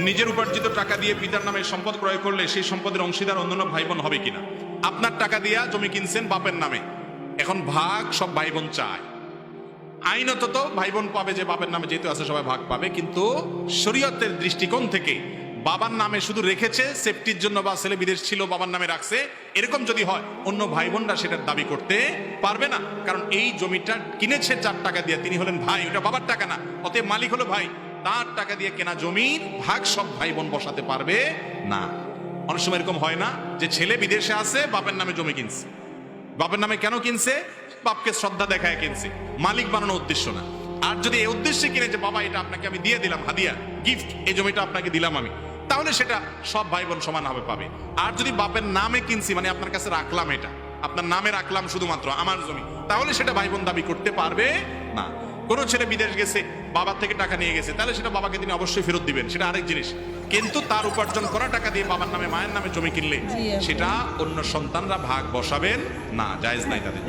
নিজের উপার্জিত টাকা দিয়ে পিতার নামে সম্পদ ক্রয় করলে সেই সম্পদের অংশীদার অন্যান্য ভাই বোন হবে কিনা? আপনার টাকা দিয়া জমি কিনছেন বাপের নামে, এখন ভাগ সব ভাই বোন চায়। আইনত তো ভাই বোন পাবে, যে বাপের নামে যেহেতু আছে সবাই ভাগ পাবে, কিন্তু শরীয়তের দৃষ্টিকোণ থেকে বাবার নামে শুধু রেখেছে সেফটির জন্য, বা ছেলে বিদেশ ছিল বাবার নামে রাখছে, এরকম যদি হয় অন্য ভাই বোনরা সেটার দাবি করতে পারবে না। কারণ এই জমিটা কিনেছে যার টাকা দিয়ে তিনি হলেন ভাই, ওটা বাবার টাকা না, অতএব মালিক হলো ভাই। তার টাকা দিয়ে কেনা জমির ভাগ সব ভাই বোন বসাতে পারবে না। অনেক সময় এরকম হয় না যে ছেলে বিদেশে আছে বাপের নামে জমি কিনছে, বাপের নামে কেন কিনছে? বাপকে শ্রদ্ধা দেখায় কিনছে, মালিক বানানোর উদ্দেশ্য না। আর যদি এই উদ্দেশ্যে কিনে যে বাবা এটা আপনাকে আমি দিয়ে দিলাম হাদিয়া, গিফট, এই জমিটা আপনাকে দিলাম আমি, তাহলে সেটা সব ভাই বোন সমানভাবে পাবে। আর যদি বাপের নামে কিনছি, মানে আপনার কাছে রাখলাম, এটা আপনার নামে রাখলাম শুধুমাত্র আমার জমি, তাহলে সেটা ভাই বোন দাবি করতে পারবে না। কোনো ছেলে বিদেশ গেছে, বাবার থেকে টাকা নিয়ে গেছে, তাহলে সেটা বাবাকে তিনি অবশ্যই ফেরত দিবেন, সেটা আরেক জিনিস। কিন্তু তার উপার্জন করা টাকা দিয়ে বাবার নামে মায়ের নামে জমি কিনলে সেটা অন্য সন্তানরা ভাগ বসাবেন না, জায়েজ নাই তাদের।